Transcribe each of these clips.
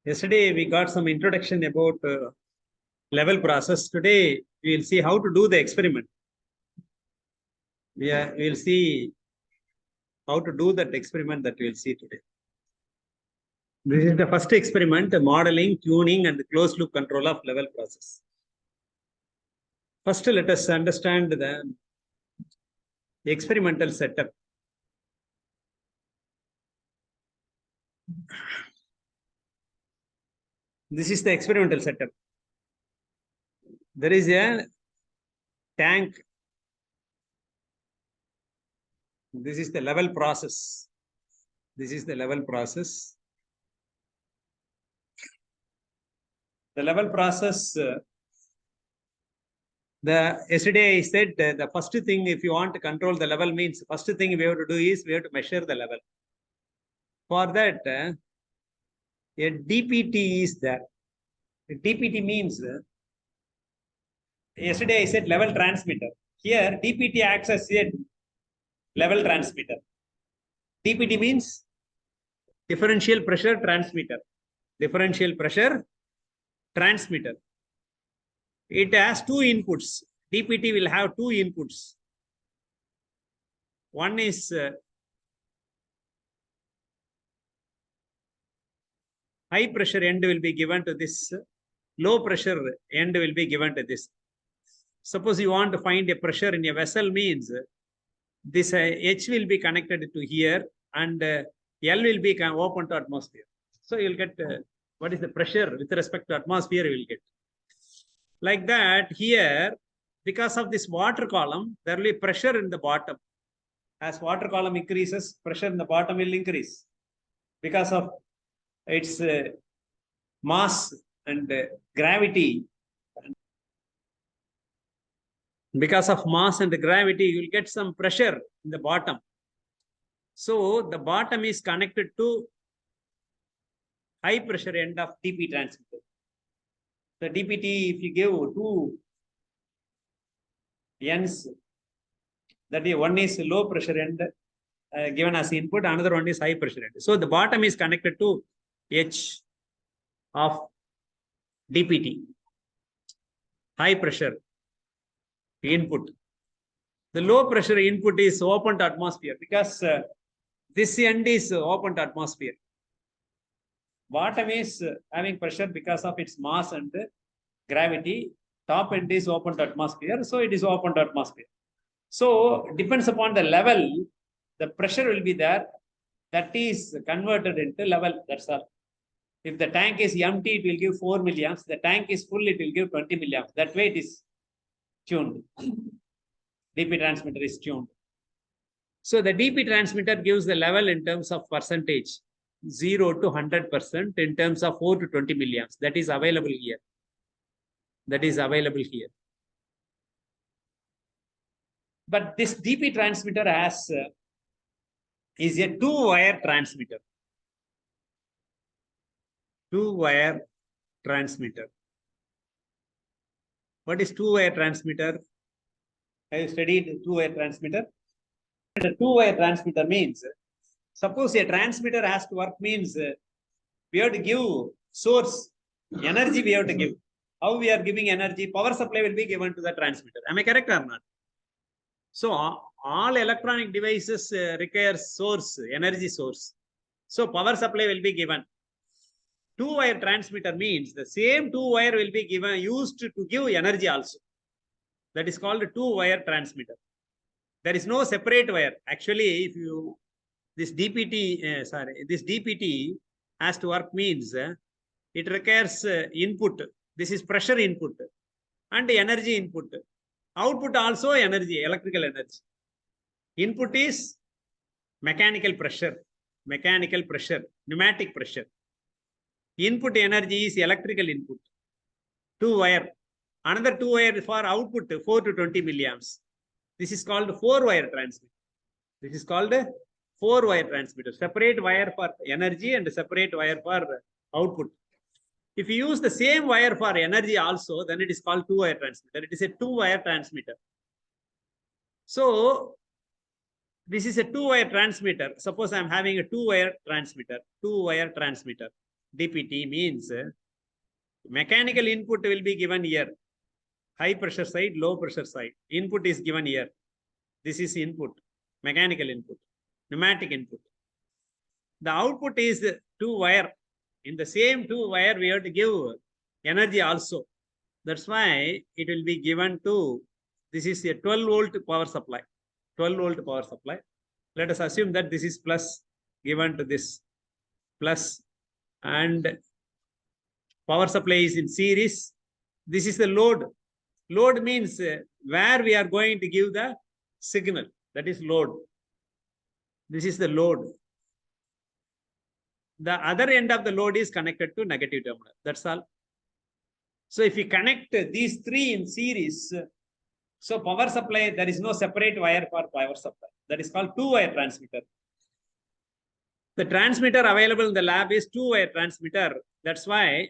Yesterday we got some introduction about level process. Today we will see how to do the experiment. We will see how to do that experiment that we will see today. This is the first experiment, modeling, tuning, and closed loop control of level process. First, let us understand the experimental setup. This is the experimental setup. There is a tank. This is the level process. This is the level process. The level process, yesterday I said the first thing, if you want to control the level, means first thing we have to do is we have to measure the level. For that, a DPT is there. A DPT means, yesterday I said level transmitter. Here DPT acts as a level transmitter. DPT means differential pressure transmitter. Differential pressure transmitter. It has two inputs. DPT will have two inputs. One is high pressure end will be given to this. Low pressure end will be given to this. Suppose you want to find a pressure in a vessel, means this H will be connected to here and L will be open to atmosphere. So you will get what is the pressure with respect to atmosphere you will get. Like that, here, because of this water column, there will be pressure in the bottom. As water column increases, pressure in the bottom will increase because of its mass and gravity. Because of mass and gravity, you will get some pressure in the bottom. So the bottom is connected to high pressure end of DP transmitter. The DPT, if you give two ends, that is, one is low pressure end given as input, another one is high pressure end. So the bottom is connected to H of DPT, high pressure input. The low pressure input is open to atmosphere because this end is open to atmosphere. Bottom is having pressure because of its mass and gravity. Top end is open to atmosphere, so it is open to atmosphere. So depends upon the level, the pressure will be there. That is converted into level. That's all. If the tank is empty, it will give 4 milliamps. The tank is full, it will give 20 milliamps. That way it is tuned. DP transmitter is tuned. So the DP transmitter gives the level in terms of percentage, 0 to 100% in terms of 4 to 20 milliamps. That is available here. That is available here. But this DP transmitter has is a two-wire transmitter. Two-wire transmitter. What is two-wire transmitter? Have you studied two-wire transmitter? The two-wire transmitter means, suppose a transmitter has to work, means we have to give source, energy we have to give. How we are giving energy? Power supply will be given to the transmitter. Am I correct or not? So all electronic devices require source, energy source. So power supply will be given. Two-wire transmitter means the same two-wire will be given, used to give energy also. That is called a two-wire transmitter. There is no separate wire. Actually, if you this DPT has to work, means it requires input. This is pressure input and energy input. Output also energy, electrical energy. Input is mechanical pressure, pneumatic pressure. Input energy is electrical input. Two-wire. Another two-wire for output, 4 to 20 milliamps. This is called four-wire transmitter. This is called a four-wire transmitter. Separate wire for energy and separate wire for output. If you use the same wire for energy also, then it is called two-wire transmitter. It is a two-wire transmitter. So this is a two-wire transmitter. Suppose I am having a two-wire transmitter. dpt means mechanical input will be given here. High pressure side, low pressure side. Input is given here. This is input, mechanical input, pneumatic input. The output is 2-wire. In the same 2-wire, we have to give energy also. That's why it will be given to, this is a 12-volt power supply. 12-volt power supply. Let us assume that this is plus given to this plus, and power supply is in series. This is the load. Load means where we are going to give the signal. That is load. This is the load. The other end of the load is connected to negative terminal. That's all. So if we connect these three in series, so power supply, there is no separate wire for power supply. That is called 2-wire transmitter. The transmitter available in the lab is 2-wire transmitter. That's why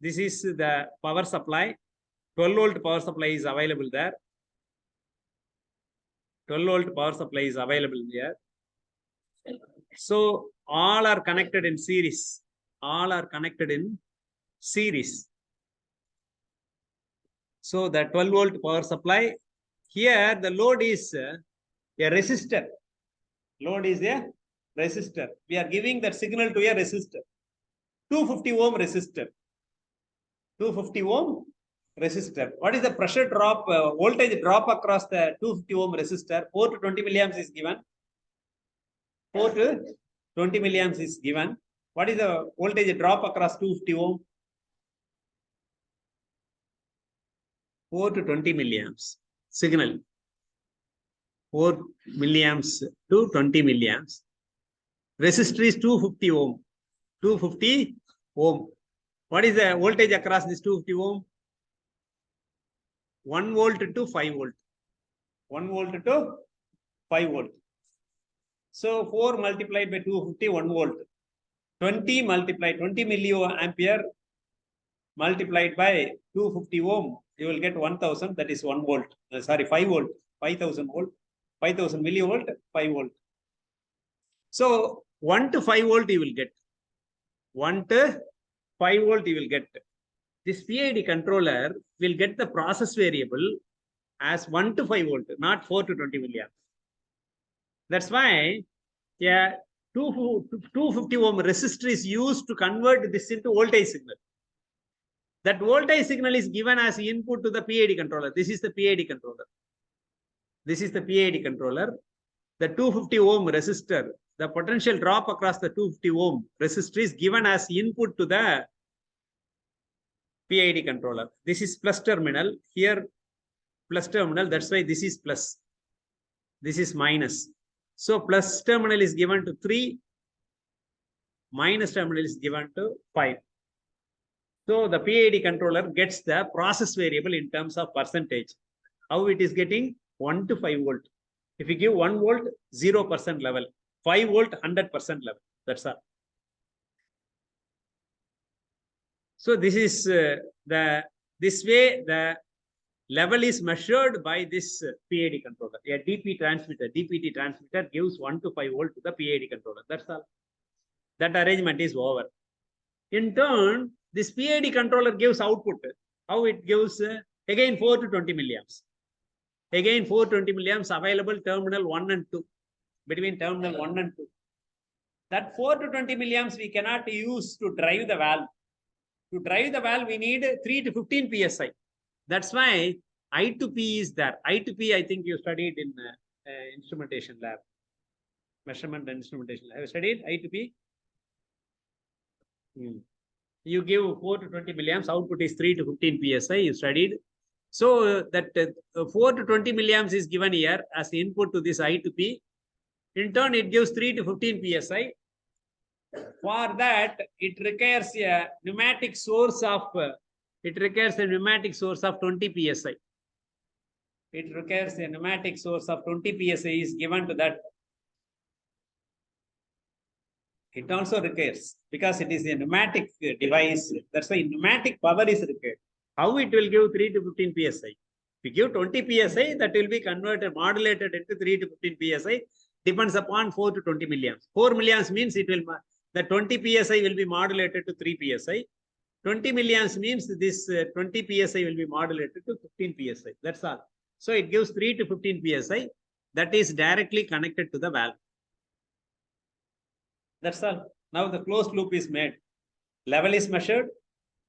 this is the power supply. 12-volt power supply is available there. 12-volt power supply is available here. So all are connected in series. All are connected in series. So the 12-volt power supply. Here the load is a resistor. Load is a resistor. We are giving that signal to a resistor. 250 ohm resistor. 250 ohm resistor. What is the pressure drop, voltage drop across the 250 ohm resistor? 4 to 20 milliamps is given. 4 to 20 milliamps is given. What is the voltage drop across 250 ohm? 4 to 20 milliamps. Signal. 4 milliamps to 20 milliamps. Resistor is 250 ohm. 250 ohm. What is the voltage across this 250 ohm? 1 volt to 5 volt. 1 volt to 5 volt. So 4 multiplied by 250, 1 volt. 20 multiplied, 20 milliampere multiplied by 250 ohm, you will get 1000, that is 1 volt. Sorry, 5 volt, 5000 volt, 5000 millivolt, 5 volt. So 1 to 5 volt you will get. 1 to 5 volt you will get. This PID controller will get the process variable as 1 to 5 volt, not 4 to 20 milliamps. That's why, yeah, 250 ohm resistor is used to convert this into voltage signal. That voltage signal is given as input to the PID controller. This is the PID controller. This is the PID controller. The 250 ohm resistor, the potential drop across the 250 ohm resistor is given as input to the PID controller. This is plus terminal. Here, plus terminal. That's why this is plus. This is minus. So plus terminal is given to 3. Minus terminal is given to 5. So the PID controller gets the process variable in terms of percentage. How it is getting? 1 to 5 volt. If you give 1 volt, 0% level. 5 volt, 100% level. That's all. So this is this way the level is measured by this PID controller. A DPT transmitter gives 1 to 5 volt to the PID controller. That's all. That arrangement is over. In turn, this PID controller gives output. How it gives? Again 4 to 20 milliamps. Again 420 milliamps available terminal 1 and 2. Between terminal 1 and 2. That 4 to 20 milliamps we cannot use to drive the valve. To drive the valve, we need 3 to 15 psi. That's why I to P is there. I to P, I think you studied in instrumentation lab. Measurement and instrumentation lab. Have you studied I to P? You give 4 to 20 milliamps, output is 3 to 15 psi. You studied. So that 4 to 20 milliamps is given here as the input to this I to P. In turn, it gives 3 to 15 psi. For that, it requires a pneumatic source of 20 psi. It requires a pneumatic source of 20 psi is given to that. It also requires, because it is a pneumatic device, that's why pneumatic power is required. How it will give 3 to 15 psi? If you give 20 psi, that will be converted, modulated into 3 to 15 psi. Depends upon 4 to 20 milliamps. 4 milliamps means it will the 20 psi will be modulated to 3 psi. 20 milliamps means this 20 psi will be modulated to 15 psi. That's all. So it gives 3 to 15 psi. That is directly connected to the valve. That's all. Now the closed loop is made. Level is measured,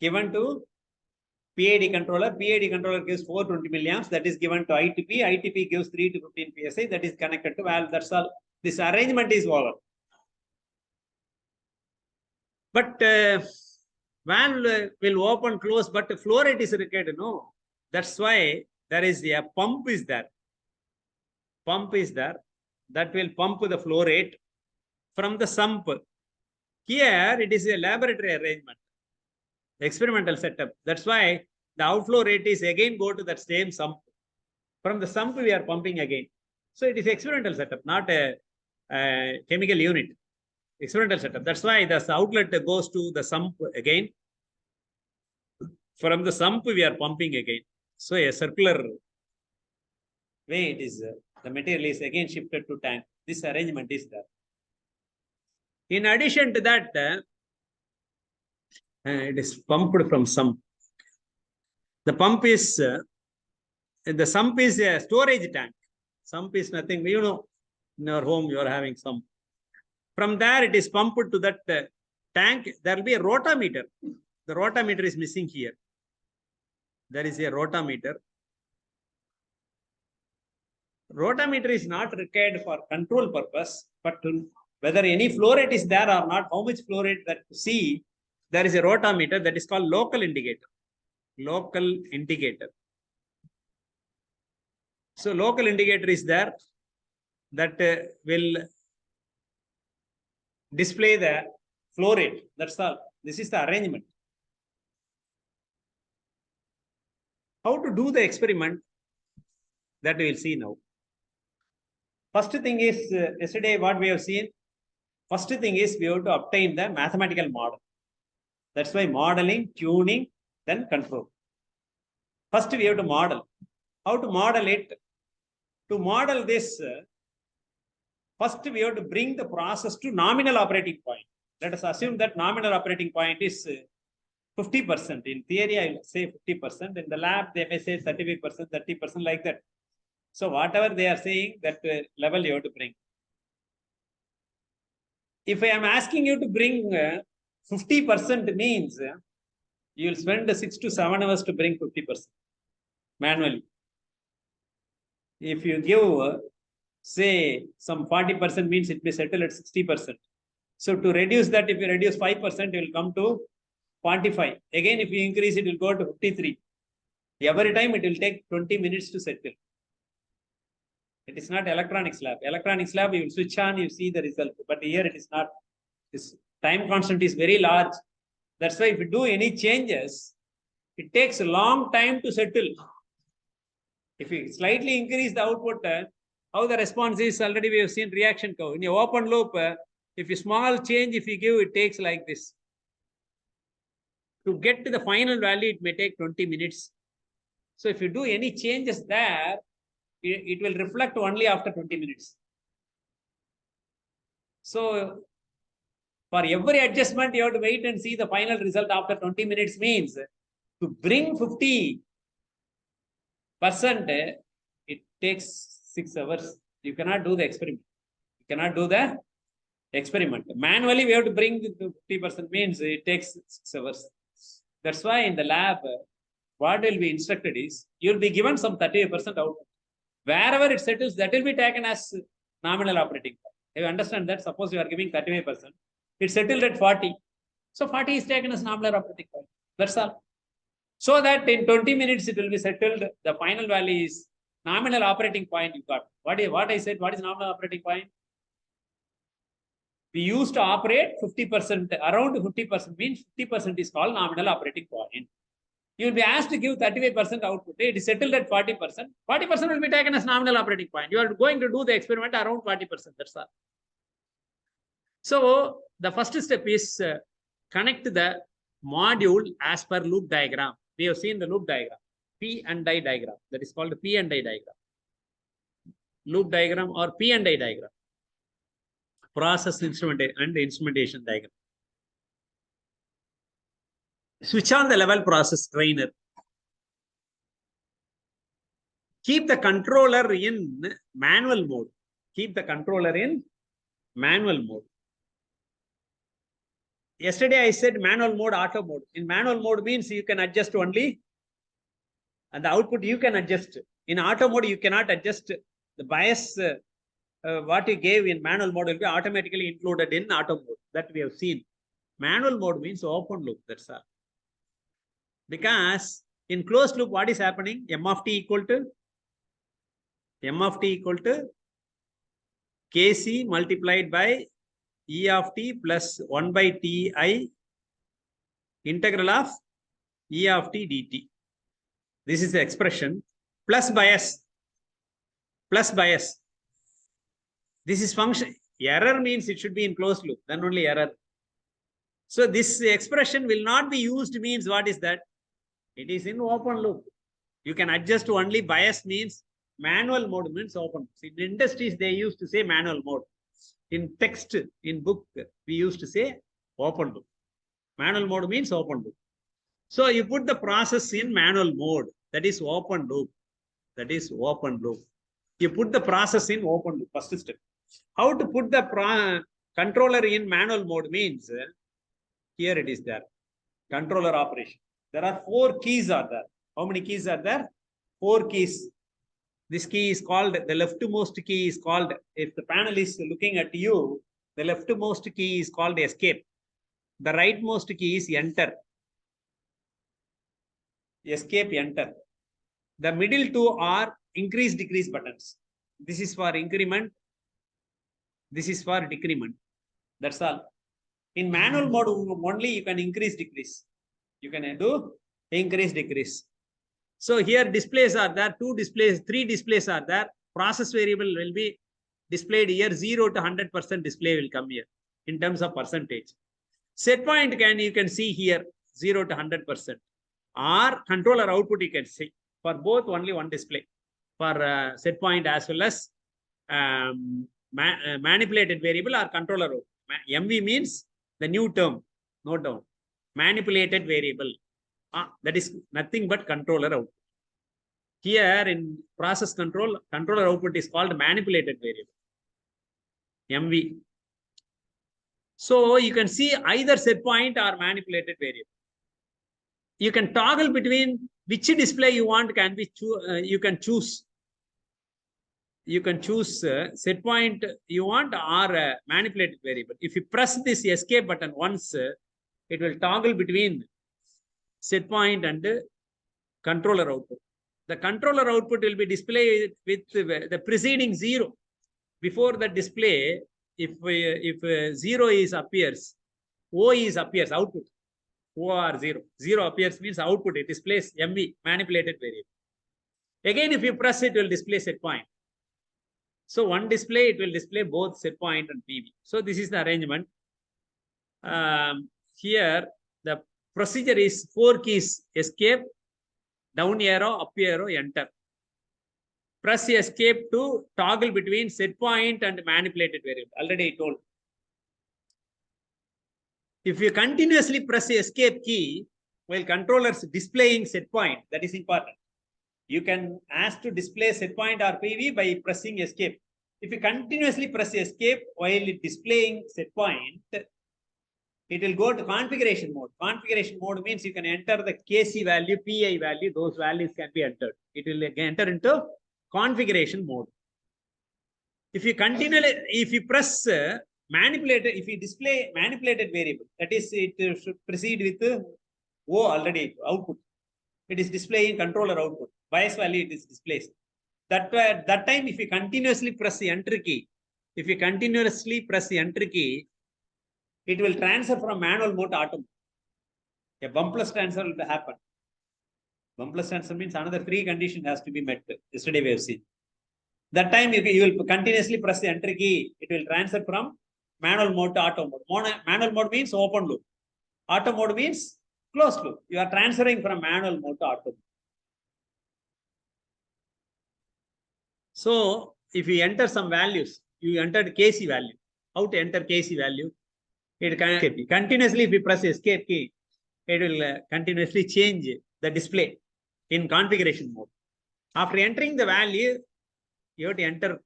given to PID controller. PID controller gives 420 milliamps. That is given to ITP. ITP gives 3 to 15 psi. That is connected to valve. That's all. This arrangement is over. But valve will open, close, but the flow rate is required. No, that's why there is a pump is there. Pump is there that will pump the flow rate from the sump. Here it is a laboratory arrangement, experimental setup. That's why the outflow rate is again go to that same sump. From the sump we are pumping again. So it is experimental setup, not a chemical unit. Experimental setup. That's why the outlet goes to the sump again. From the sump we are pumping again. So a circular way it is. The material is again shifted to tank. This arrangement is there. In addition to that, it is pumped from sump. The pump is, the sump is a storage tank. Sump is nothing, you know, in your home you are having sump. From there it is pumped to that tank. There will be a rotameter. The rotameter is missing here. There is a rotameter. Rotameter is not required for control purpose, but whether any flow rate is there or not, how much flow rate that you see, there is a rotameter that is called local indicator. Local indicator. So local indicator is there that will display the flow rate. That's all. This is the arrangement. How to do the experiment that we will see now. First thing is, yesterday what we have seen, first thing is we have to obtain the mathematical model. That's why modeling, tuning, then control. First we have to model. How to model it? To model this, first we have to bring the process to nominal operating point. Let us assume that nominal operating point is 50%. In theory, I will say 50%. In the lab, they may say 35%, 30%, like that. So whatever they are saying, that level you have to bring. If I am asking you to bring 50% means you will spend 6 to 7 hours to bring 50% manually. If you give, say, some 40% means it may settle at 60%. So to reduce that, if you reduce 5%, it will come to 45. Again, if you increase it, will go to 53. Every time it will take 20 minutes to settle. It is not electronics lab. Electronics lab, you will switch on, you see the result. But here it is not. This time constant is very large. That's why if you do any changes, it takes a long time to settle. If you slightly increase the output, how the response is, already we have seen reaction curve. In your open loop, if you small change, if you give, it takes like this. To get to the final value, it may take 20 minutes. So if you do any changes there, it will reflect only after 20 minutes. So for every adjustment, you have to wait and see the final result after 20 minutes means to bring 50%, it takes 6 hours. You cannot do the experiment. You cannot do the experiment. Manually, we have to bring the 50% means it takes 6 hours. That's why in the lab, what will be instructed is, you will be given some 38% output. Wherever it settles, that will be taken as nominal operating point. You understand that? Suppose you are giving 35%. It settled at 40. So 40 is taken as nominal operating point. That's all. So that in 20 minutes, it will be settled. The final value is nominal operating point you got. What I said, what is nominal operating point? We used to operate 50%, around 50% means 50% is called nominal operating point. You will be asked to give 35% output. It is settled at 40%. 40% will be taken as nominal operating point. You are going to do the experiment around 40%. That's all. So the first step is connect the module as per loop diagram. We have seen the loop diagram, P and I diagram. That is called the P and I diagram. Loop diagram or P and I diagram. process instrument and instrumentation diagram. Switch on the level process trainer. Keep the controller in manual mode. Keep the controller in manual mode. Yesterday I said manual mode, auto mode. In manual mode means you can adjust only, and the output you can adjust. In auto mode, you cannot adjust the bias. What you gave in manual mode will be automatically included in auto mode. That we have seen. Manual mode means open loop. That's all. Because in closed loop, what is happening? M of t equal to Kc multiplied by E of t plus 1 by Ti integral of E of t dt. This is the expression plus bias. Plus bias. This is function. Error means it should be in closed loop. Then only error. So this expression will not be used means what is that? It is in open loop. You can adjust only bias means manual mode means open. In industries, they used to say manual mode. In text, in book, we used to say open loop. Manual mode means open loop. So you put the process in manual mode. That is open loop. That is open loop. You put the process in open loop. First step. How to put the controller in manual mode means, here it is there. Controller operation. There are 4 keys are there. How many keys are there? 4 keys. This key is called, the leftmost key is called, if the panel is looking at you, the leftmost key is called escape. The rightmost key is enter. Escape, enter. The middle 2 are increase, decrease buttons. This is for increment. This is for decrement. That's all. In manual mode only you can increase, decrease. You can do increase, decrease. So here displays are there, 2 displays, 3 displays are there. Process variable will be displayed here. 0 to 100% display will come here in terms of percentage. Set point you can see here 0 to 100%. Or controller output you can see. For both only one display. For set point as well as manipulated variable or controller output. MV means the new term. Note down. Manipulated variable. That is nothing but controller output. Here in process control, controller output is called manipulated variable. MV. So you can see either set point or manipulated variable. You can toggle between which display you want. Can be you can choose. You can choose set point you want or manipulated variable. If you press this escape button once, it will toggle between set point and controller output. The controller output will be displayed with the preceding 0. Before the display, if 0 is appears, O is appears, output. O or 0. 0 appears means output. It displays MV, manipulated variable. Again, if you press it will display set point. So one display, it will display both set point and PV. So this is the arrangement. Here, the procedure is 4 keys: escape, down arrow, up arrow, enter. Press escape to toggle between set point and manipulated variable. Already I told. If you continuously press the escape key while controllers displaying set point, that is important. You can ask to display set point or PV by pressing escape. If you continuously press escape while displaying set point, it will go to configuration mode. Configuration mode means you can enter the Kc value, Pi value, those values can be entered. It will enter into configuration mode. If you press manipulated, if you display manipulated variable, that is, it should proceed with O already, output. It is displaying controller output. Bias value it is displaced. That time, if you continuously press the enter key, it will transfer from manual mode to auto mode. A bumpless transfer will happen. Bumpless transfer means another 3 conditions has to be met. Yesterday we have seen. That time you will continuously press the enter key. It will transfer from manual mode to auto mode. Manual mode means open loop. Auto mode means closed loop. You are transferring from manual mode to auto mode. So if you enter some values, you entered Kc value. how to enter Kc value. It can continuously, if you press escape key, it will continuously change the display in configuration mode. After entering the value, you have to enter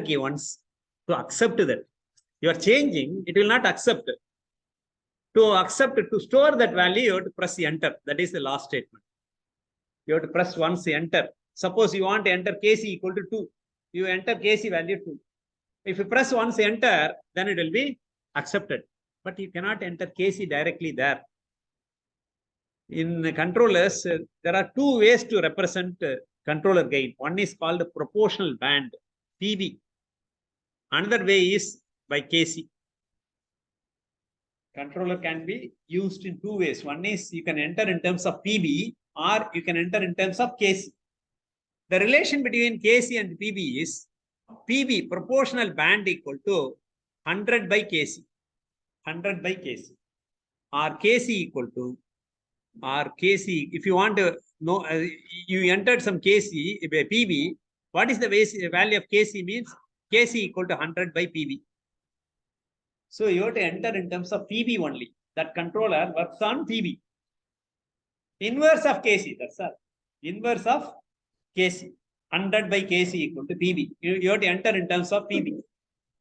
key once to accept that. You are changing, it will not accept. To store that value, you have to press enter. That is the last statement. You have to press once enter. Suppose you want to enter Kc equal to 2. You enter Kc value 2. If you press once enter, then it will be accepted. But you cannot enter Kc directly there. In the controllers, there are two ways to represent controller gain. One is called proportional band, PB. Another way is by Kc. Controller can be used in two ways. One is you can enter in terms of PB or you can enter in terms of Kc. The relation between Kc and PB is PB, proportional band, equal to 100 by Kc. 100 by Kc. Or Kc equal to, or Kc, if you want to know, you entered some Kc by PB, what is the value of Kc means? Kc equal to 100 by PB. So you have to enter in terms of PB only. That controller works on PB. Inverse of Kc, that's all. Inverse of Kc. 100 by Kc equal to PB. You have to enter in terms of PB.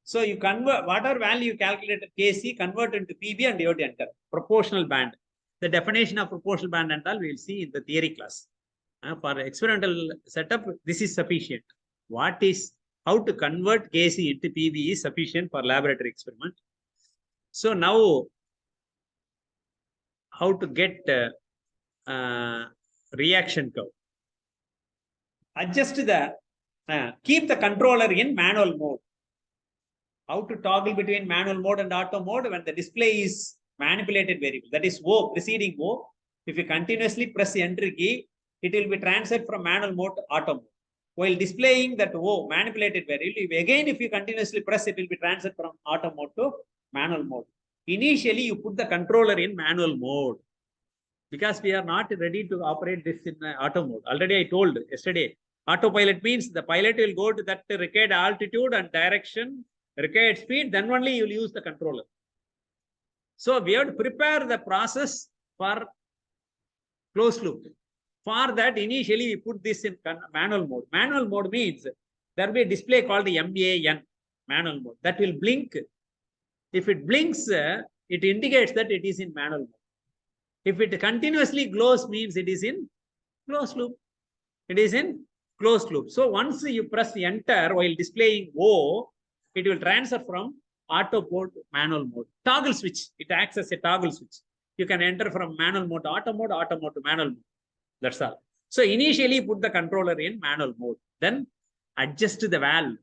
So you convert whatever value you calculated Kc, convert into PB and you have to enter. Proportional band. The definition of proportional band and all we will see in the theory class. For experimental setup, this is sufficient. How to convert Kc into PB is sufficient for laboratory experiment. So now, how to get reaction curve? Adjust keep the controller in manual mode. How to toggle between manual mode and auto mode when the display is manipulated variable, that is O, preceding O. If you continuously press the enter key, it will be transferred from manual mode to auto mode. While displaying that O, manipulated variable, again if you continuously press, it will be transferred from auto mode to manual mode. Initially, you put the controller in manual mode because we are not ready to operate this in auto mode. Already I told yesterday, autopilot means the pilot will go to that required altitude and direction, required speed, then only you will use the controller. So we have to prepare the process for closed loop. For that, initially we put this in manual mode. Manual mode means there will be a display called the MAN, manual mode, that will blink. If it blinks, it indicates that it is in manual mode. If it continuously glows, means it is in closed loop. It is in closed loop. So once you press enter while displaying O, it will transfer from auto mode to manual mode. Toggle switch. It acts as a toggle switch. You can enter from manual mode to auto mode to manual mode. That's all. So initially put the controller in manual mode. Then adjust the valve.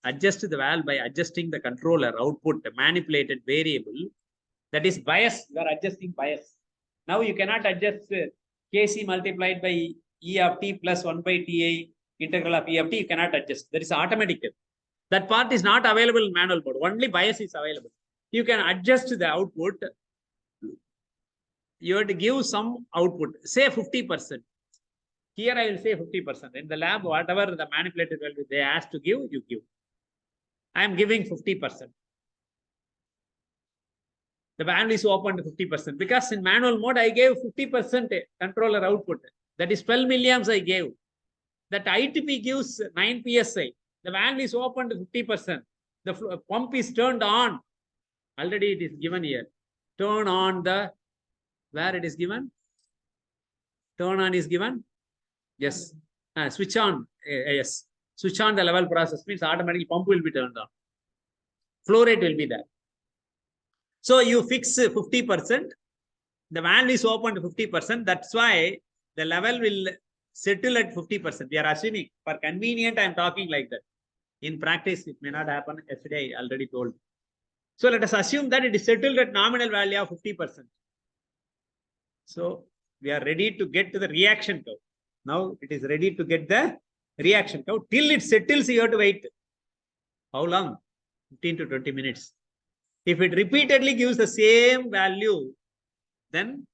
Adjust the valve by adjusting the controller output, the manipulated variable. That is bias. You are adjusting bias. Now you cannot adjust Kc multiplied by E of t plus 1 by Ti integral of E of t. You cannot adjust. That is automatic. That part is not available in manual mode. Only bias is available. You can adjust the output. You have to give some output. Say 50%. Here I will say 50%. In the lab, whatever the manipulated value they ask to give, you give. I am giving 50%. The value is open to 50% because in manual mode I gave 50% controller output. That is 12 milliamps I gave. That ITP gives 9 psi. The valve is open to 50%. The pump is turned on. Already it is given here. Turn on the, where it is given? Turn on is given? Yes. Switch on. Yes. Switch on the level process means automatically pump will be turned on. Flow rate will be there. So you fix 50%. The valve is open to 50%. That's why the level will settle at 50%. We are assuming. For convenient, I am talking like that. In practice, it may not happen. Yesterday, I already told. So let us assume that it is settled at nominal value of 50%. So we are ready to get to the reaction curve. Now it is ready to get the reaction curve. Till it settles, you have to wait. How long? 15 to 20 minutes. If it repeatedly gives the same value, then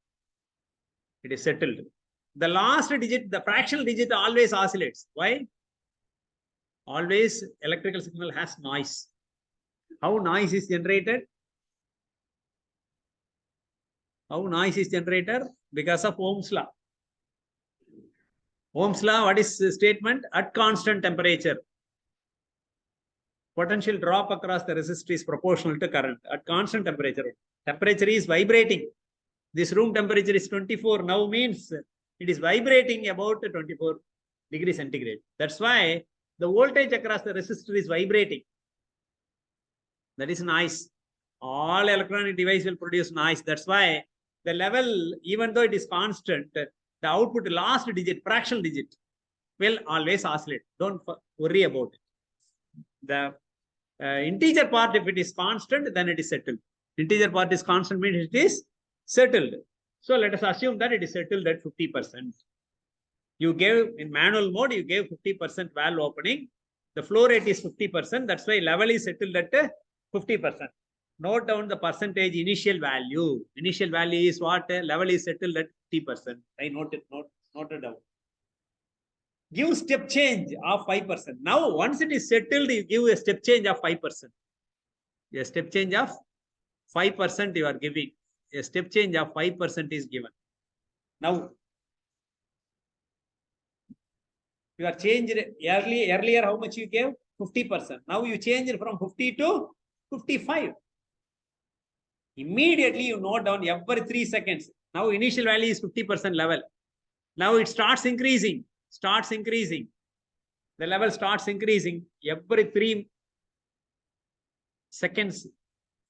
it is settled. The last digit, the fractional digit always oscillates. Why? Always electrical signal has noise. How noise is generated? How noise is generated? Because of Ohm's law. Ohm's law, what is the statement? At constant temperature, potential drop across the resistor is proportional to current. At constant temperature, temperature is vibrating. This room temperature is 24 now, means it is vibrating about 24 degrees centigrade. That's why the voltage across the resistor is vibrating. That is noise. All electronic device will produce noise. That's why the level, even though it is constant, the output last digit, fractional digit, will always oscillate. Don't worry about it. The integer part, if it is constant, then it is settled. Integer part is constant, means it is settled. So let us assume that it is settled at 50%. You gave in manual mode, you gave 50% valve opening. The flow rate is 50%. That's why level is settled at 50%. Note down the percentage initial value. Initial value is what? Level is settled at 50%. I noted down. Give step change of 5%. Now, once it is settled, you give a step change of 5%. A step change of 5% you are giving. A step change of 5% is given. Now, you are changed earlier how much you gave? 50%. Now you change it from 50 to 55. Immediately you note down every 3 seconds. Now initial value is 50% level. Now it starts increasing. The level starts increasing every 3 seconds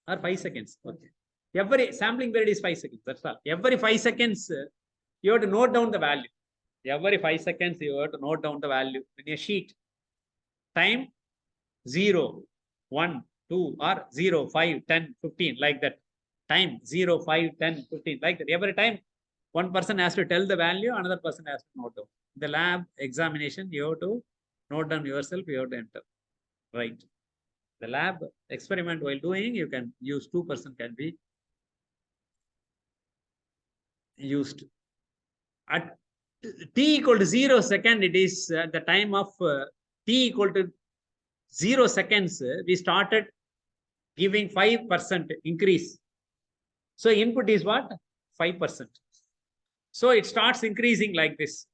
or 5 seconds. Okay. Every sampling period is 5 seconds. That's all. Every 5 seconds, you have to note down the value. Every 5 seconds, you have to note down the value in a sheet. Time 0, 1, 2, or 0, 5, 10, 15, like that. Time 0, 5, 10, 15, like that. Every time, one person has to tell the value, another person has to note down. The lab examination, you have to note down yourself, you have to enter. Right. The lab experiment while doing, you can use 2% can be used. At t equal to 0 second, it is the time of t equal to 0 seconds, we started giving 5% increase. So input is what? 5%. So it starts increasing like this.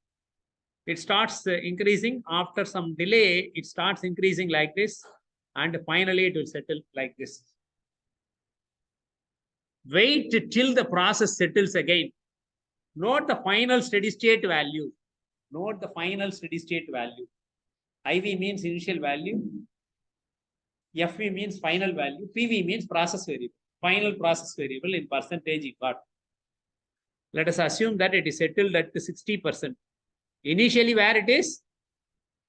It starts increasing after some delay. It starts increasing like this. And finally, it will settle like this. Wait till the process settles again. Note the final steady state value. Note the final steady state value. IV means initial value. FV means final value. PV means process variable. Final process variable in percentage you got. Let us assume that it is settled at 60%. Initially where it is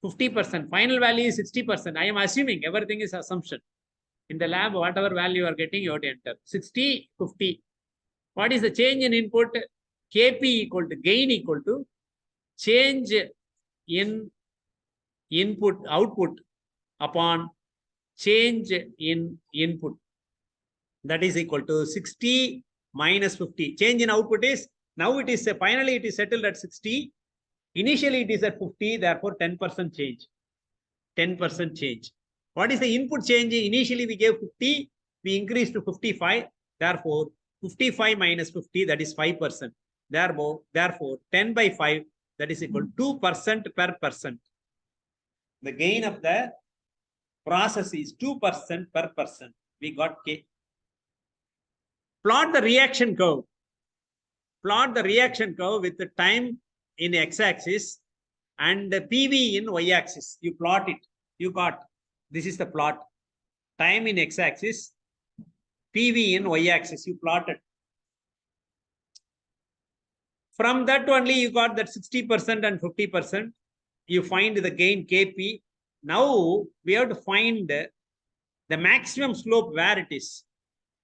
50%. Final value is 60%. I am assuming everything is assumption. In the lab, whatever value you are getting, you have to enter. 60, 50. What is the change in input? Kp equal to gain equal to change in input output upon change in input. That is equal to 60 minus 50. Change in output is, now it is finally it is settled at 60. Initially it is at 50, therefore 10% change. 10% change. What is the input change? Initially we gave 50, we increased to 55. Therefore, 55 minus 50, that is 5%. Therefore, 10 by 5, that is equal to 2% per percent. The gain of the process is 2% per percent. We got K. Plot the reaction curve. Plot the reaction curve with the time in x-axis and the PV in y-axis. You plot it. You got, this is the plot. Time in x-axis, PV in y-axis. You plotted. From that only you got that 60% and 50%. You find the gain Kp. Now we have to find the maximum slope where it is.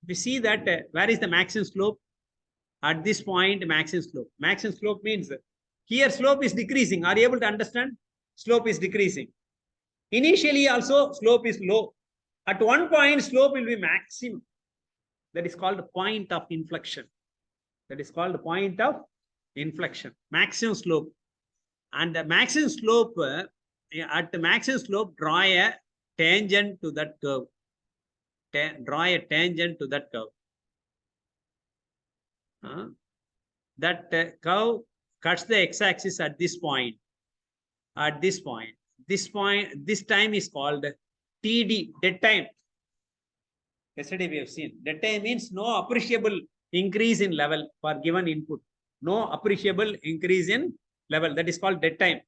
We see that where is the maximum slope? At this point, maximum slope. Maximum slope means here slope is decreasing. Are you able to understand? Slope is decreasing. Initially also slope is low. At one point slope will be maximum. That is called the point of inflection. That is called the point of inflection. Maximum slope. And the maximum slope, at the maximum slope, draw a tangent to that curve. draw a tangent to that curve. That curve cuts the x-axis at this point. At this point, this time is called TD, dead time. Yesterday we have seen dead time means no appreciable increase in level for given input. No appreciable increase in level. That is called dead time.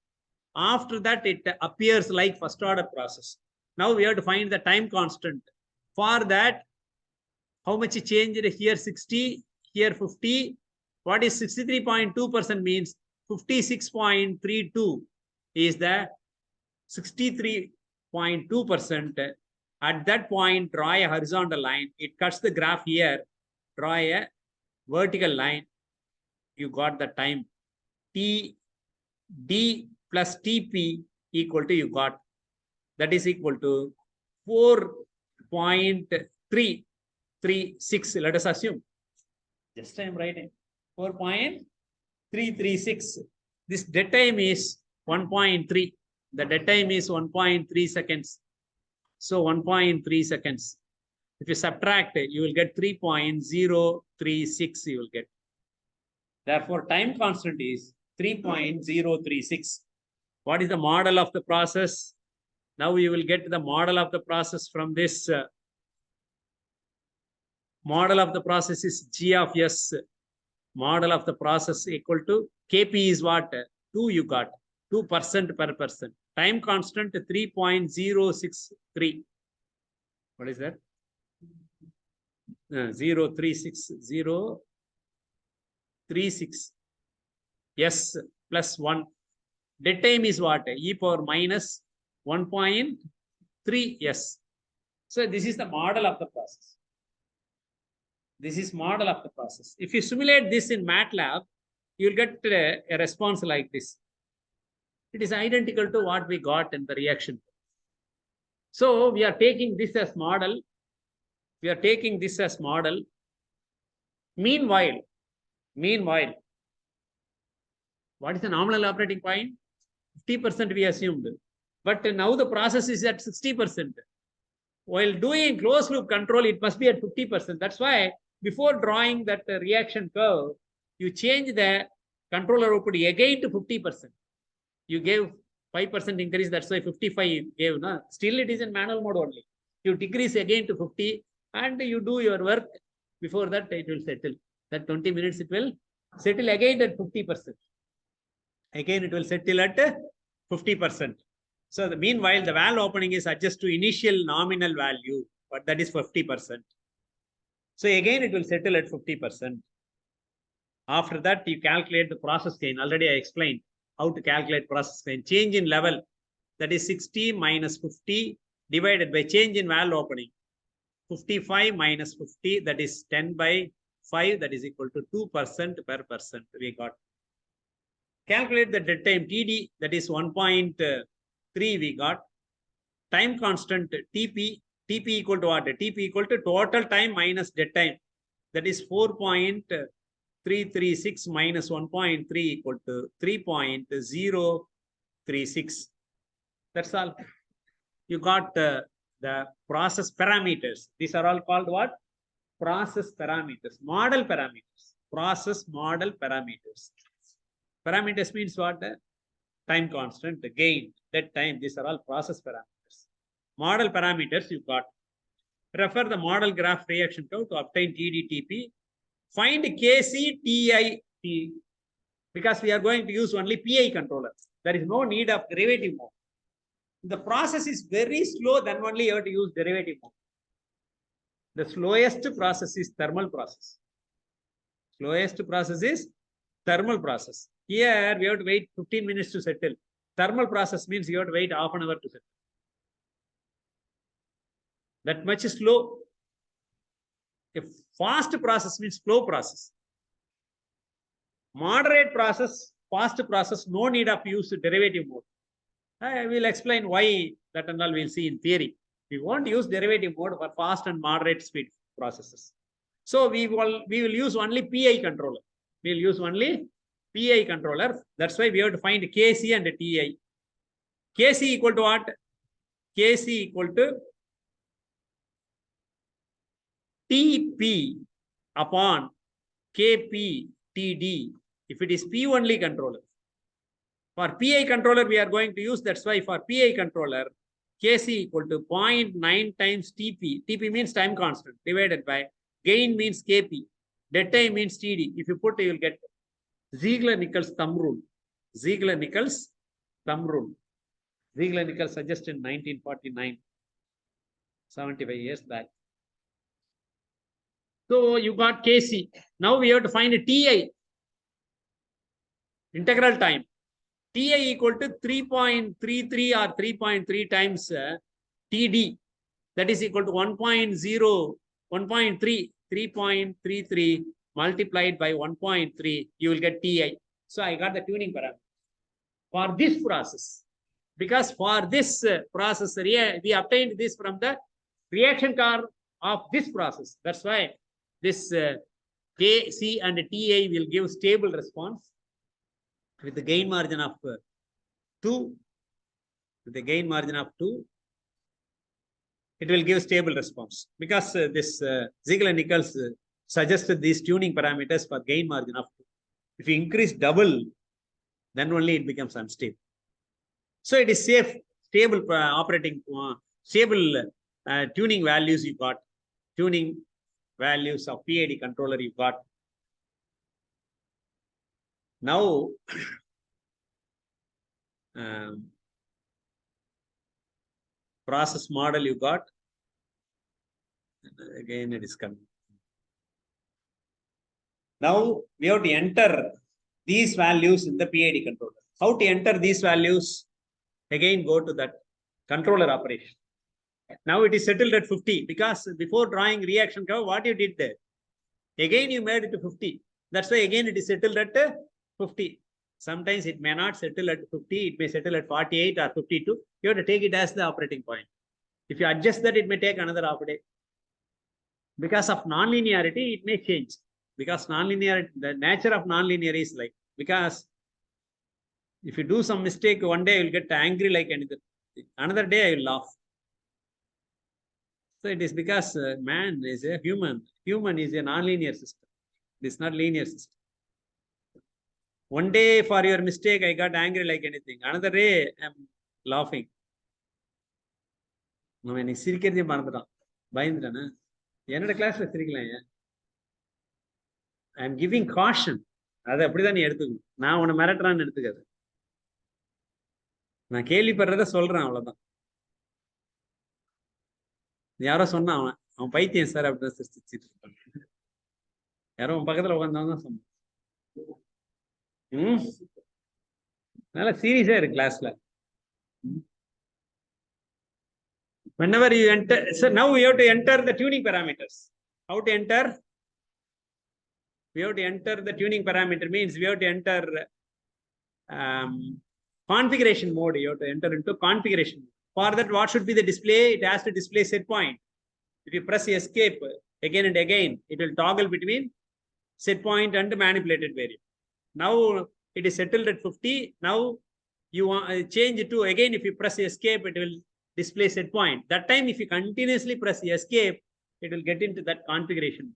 After that, it appears like first order process. Now we have to find the time constant. For that, how much changed here? 60, here 50. What is 63.2% means 56.32 is the 63.2%. At that point, draw a horizontal line. It cuts the graph here. Draw a vertical line. You got the time. TD plus TP equal to, you got, that is equal to 4.336. Let us assume. Just I am writing 4.336. This dead time is 1.3. The dead time is 1.3 seconds. So 1.3 seconds. If you subtract it, you will get 3.036. You will get. Therefore, time constant is 3.036. What is the model of the process? Now we will get the model of the process from this. Model of the process is G of S. Model of the process equal to Kp is what? 2 you got. 2% per person. Time constant 3.063. What is that? 0.36036. S plus 1. Dead time is what? E power minus 1.3 S. So this is the model of the process. This is model of the process. If you simulate this in MATLAB, you will get a response like this. It is identical to what we got in the reaction. So we are taking this as model. We are taking this as model. Meanwhile, what is the nominal operating point? 50% we assumed. But now the process is at 60%. While doing closed loop control, it must be at 50%. That's why before drawing that reaction curve, you change the controller output again to 50%. You gave 5% increase, that's why 55 gave. No? Still it is in manual mode only. You decrease again to 50 and you do your work. Before that, it will settle. That 20 minutes, it will settle again at 50%. Again, it will settle at 50%. So meanwhile, the valve opening is adjusted to initial nominal value, but that is 50%. So again, it will settle at 50%. After that, you calculate the process gain. Already I explained how to calculate process gain. Change in level, that is 60 minus 50 divided by change in valve opening. 55 minus 50, that is 10 by 5, that is equal to 2% per person. We got. Calculate the dead time TD, that is 1.3 we got. Time constant TP equal to what? TP equal to total time minus dead time. That is 4.336 minus 1.3 equal to 3.036. That's all. You got the process parameters. These are all called what? Process parameters. Model parameters. Process model parameters. Parameters means what? Time constant, the gain, dead time. These are all process parameters. Model parameters you got. Refer the model graph reaction curve to obtain TDTP. Find KC, TI, T, because we are going to use only PI controller. There is no need of derivative mode. The process is very slow, then only you have to use derivative mode. The slowest process is thermal process. Slowest process is thermal process. Here we have to wait 15 minutes to settle. Thermal process means you have to wait half an hour to settle. That much is slow. A fast process means slow process. Moderate process, fast process, no need of use derivative mode. I will explain why that and all we'll see in theory. We won't use derivative mode for fast and moderate speed processes. So we will use only PI controller. We will use only PI controller. That's why we have to find KC and TI. KC equal to what? KC equal to TP upon KP TD if it is P only controller. For PI controller, we are going to use, that's why for PI controller, Kc equal to 0.9 times TP. TP means time constant divided by gain means Kp. Dead time means TD. If you put, you will get Ziegler-Nichols thumb rule. Ziegler-Nichols thumb rule. Ziegler-Nichols suggested in 1949, 75 years back. So you got Kc. Now we have to find a Ti. Integral time. Ti equal to 3.33 or 3.3 times TD. That is equal to 1.0, 1.3, 3.33 multiplied by 1.3. You will get Ti. So I got the tuning parameter. For this process, because for this process, we obtained this from the reaction curve of this process. That's why this Kc and Ti will give stable response with the gain margin of 2. With the gain margin of 2, it will give stable response because this Ziegler-Nichols suggested these tuning parameters for gain margin of 2. If you increase double, then only it becomes unstable. So it is safe, stable operating, stable tuning values you got, tuning values of PID controller you got. Now, process model you got. Again, it is coming. Now, we have to enter these values in the PID controller. How to enter these values? Again, go to that controller operation. Now it is settled at 50 because before drawing reaction curve, what you did there? Again, you made it to 50. That's why again it is settled at 50. Sometimes it may not settle at 50. It may settle at 48 or 52. You have to take it as the operating point. If you adjust that, it may take another half a day. Because of non-linearity, it may change. Because non-linear, the nature of non-linear is like, because if you do some mistake, one day you will get angry like anything. Another day I will laugh. So it is because man is a human. Human is a non-linear system. It is not linear system. One day for your mistake, I got angry like anything. Another day, I'm laughing. I am giving caution. அது அப்படிதான் நீ எடுத்துக்கணும். நான் உன்னை மிரட்டுறான்னு எடுத்துக்காது. நான் கேள்விப்படுறத சொல்றேன், அவ்வளவுதான். யாரோ சொன்னான், அவன் பைத்தியம் சார் அப்படின்னு சிரிச்சிட்டு இருப்பாங்க. யாரோ உன் பக்கத்துல உட்கார்ந்தவன் தான் சொன்னான். நல்லா சீரியஸா இருக்கு கிளாஸ்ல. Whenever you enter, so now we have to enter the tuning parameters. How to enter? We have to enter the tuning parameter means we have to enter configuration mode. You have to enter into configuration. For that, what should be the display? It has to display set point. If you press escape again and again, it will toggle between set point and manipulated variable. Now it is settled at 50. Now you want change it to, again, if you press escape, it will display set point. That time, if you continuously press escape, it will get into that configuration.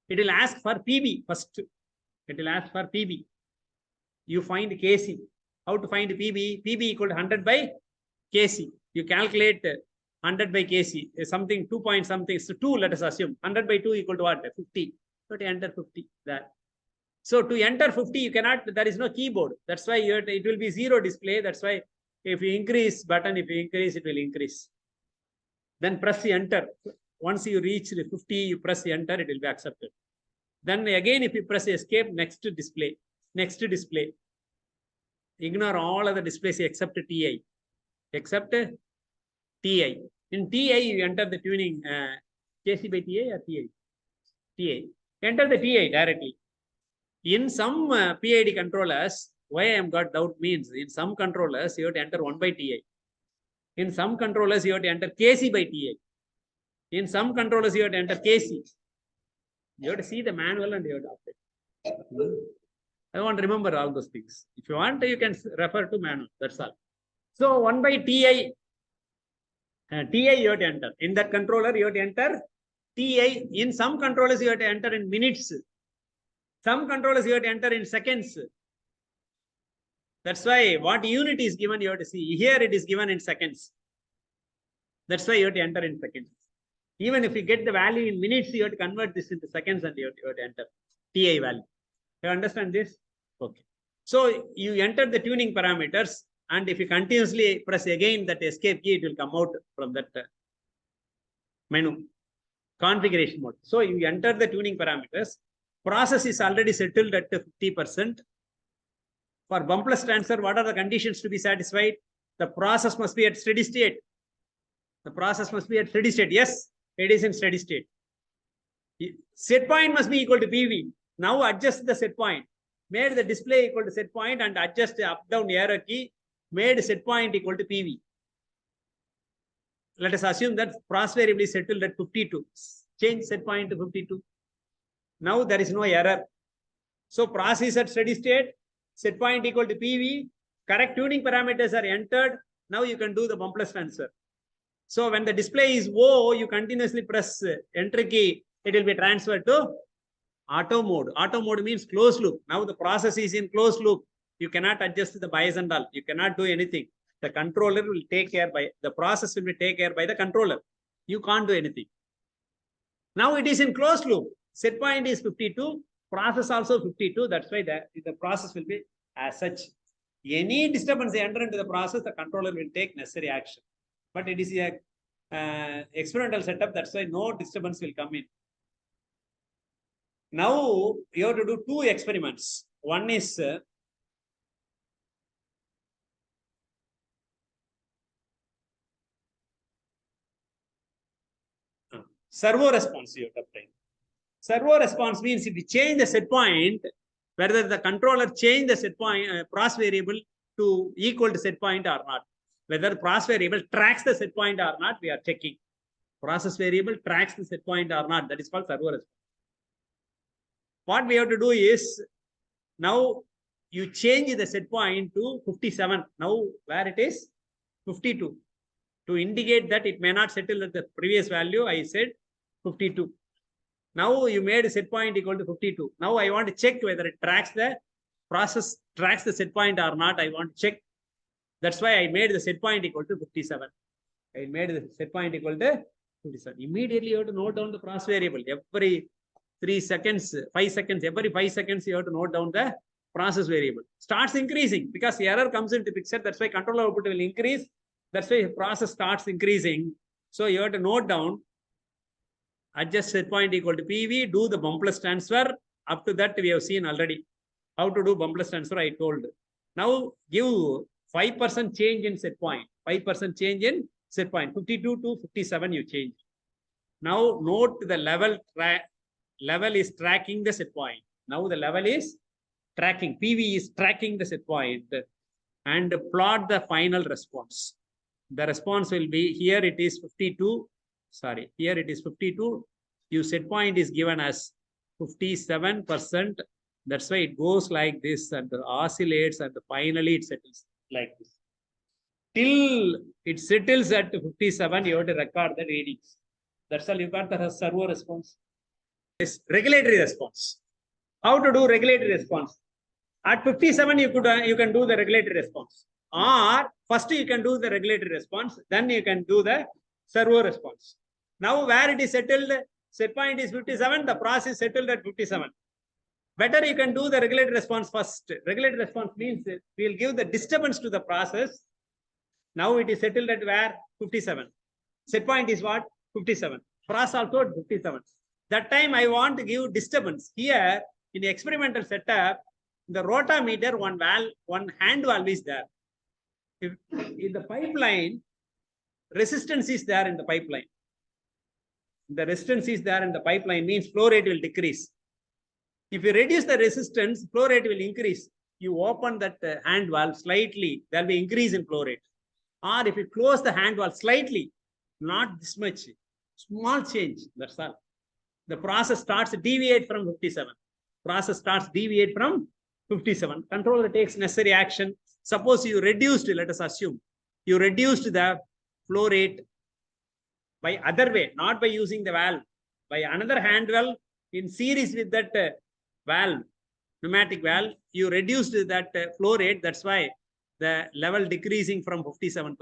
It will ask for PB first. It will ask for PB. You find Kc. How to find PB? PB equal to 100 by Kc. You calculate 100 by Kc. Something 2 point something. So 2, let us assume. 100 by 2 equal to what? 50. So to enter 50. That. So to enter 50, you cannot, there is no keyboard. That's why it will be 0 display. That's why if you increase button, if you increase, it will increase. Then press the enter. Once you reach the 50, you press the enter, it will be accepted. Then again, if you press escape, next display, next display. Ignore all other displays except Ti. Except Ti. In Ti, you enter the tuning Kc by Ti or Ti? Ti. Enter the Ti directly. In some PID controllers, why I am got doubt means in some controllers you have to enter 1 by Ti. In some controllers you have to enter Kc by Ti. In some controllers you have to enter Kc. You have to see the manual and you have to update. I want to remember all those things. If you want, you can refer to manual. That's all. So 1 by Ti. Ti you have to enter. In that controller you have to enter TI, in some controllers you have to enter in minutes. Some controllers you have to enter in seconds. That's why what unit is given, you have to see. Here it is given in seconds. That's why you have to enter in seconds. Even if you get the value in minutes, you have to convert this into seconds and you have to enter TI value. You understand this? Okay. So you enter the tuning parameters, and if you continuously press again that escape key, it will come out from that menu configuration mode. So you enter the tuning parameters. Process is already settled at 50%. For bumpless transfer, what are the conditions to be satisfied? The process must be at steady state. The process must be at steady state. Yes, it is in steady state. Set point must be equal to PV. Now adjust the set point. Made the display equal to set point and adjust the up-down arrow key. Made set point equal to PV. Let us assume that process variable is settled at 52. Change set point to 52. Now there is no error. So process is at steady state. Set point equal to PV. Correct tuning parameters are entered. Now you can do the bumpless transfer. So when the display is O, you continuously press enter key. It will be transferred to auto mode. Auto mode means closed loop. Now the process is in closed loop. You cannot adjust the bias and all. You cannot do anything. The controller will take care by, the process will be taken care by the controller. You can't do anything. Now it is in closed loop. Set point is 52. Process also 52. That's why the process will be as such. Any disturbance they enter into the process, the controller will take necessary action. But it is a experimental setup. That's why no disturbance will come in. Now you have to do two experiments. One is servo response you have to obtain. Servo response means if you change the set point, whether the controller change the set point process variable to equal to set point or not. Whether the process variable tracks the set point or not, we are checking. Process variable tracks the set point or not. That is called servo response. What we have to do is, now you change the set point to 57. Now where it is? 52. To indicate that it may not settle at the previous value, I said 52. Now you made a set point equal to 52. Now I want to check whether it tracks the process, tracks the set point or not. I want to check. That's why I made the set point equal to 57. I made the set point equal to 57. Immediately you have to note down the process variable. Every 3 seconds, 5 seconds, every 5 seconds you have to note down the process variable. Starts increasing because the error comes into picture. That's why controller output will increase. That's why the process starts increasing. So you have to note down, adjust set point equal to PV, do the bumpless transfer. Up to that we have seen already. How to do bumpless transfer I told. Now give 5% change in set point. 5% change in set point. 52 to 57 you change. Now note the level is tracking the set point. Now the level is tracking. PV is tracking the set point and plot the final response. The response will be, here it is 52. Sorry, here it is 52. Your set point is given as 57%. That's why it goes like this and oscillates and finally it settles like this. Till it settles at 57, you have to record the readings. That's all. You got the servo response. This regulatory response. How to do regulatory response? At 57, you can do the regulatory response. Or first you can do the regulatory response, then you can do the servo response. Now where it is settled, set point is 57, the process is settled at 57. Better you can do the regulatory response first. Regulatory response means we will give the disturbance to the process. Now it is settled at where? 57. Set point is what? 57. Process also at 57. That time I want to give disturbance. Here in the experimental setup, the rotameter, one hand valve is there. If in the pipeline, resistance is there in the pipeline. The resistance is there in the pipeline means flow rate will decrease. If you reduce the resistance, flow rate will increase. You open that hand valve slightly, there will be increase in flow rate. Or if you close the hand valve slightly, not this much, small change, that's all. The process starts to deviate from 57. Process starts to deviate from 57. Controller takes necessary action. Suppose you reduced, let us assume, you reduced the flow rate by other way, not by using the valve. By another hand valve in series with that valve, pneumatic valve, you reduced that flow rate. That's why the level decreasing from 57%.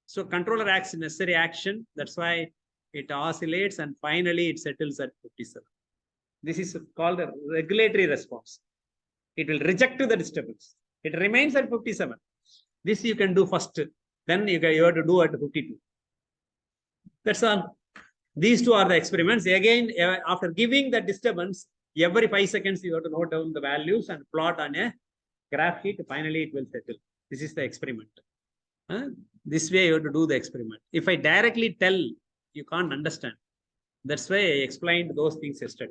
So controller acts necessary action. That's why it oscillates and finally it settles at 57. This is called a regulatory response. It will reject the disturbance. It remains at 57. This you can do first. Then you have to do at 52. That's all. These two are the experiments. Again, after giving the disturbance, every 5 seconds you have to note down the values and plot on a graph sheet. Finally, it will settle. This is the experiment. This way you have to do the experiment. If I directly tell, you can't understand. That's why I explained those things yesterday.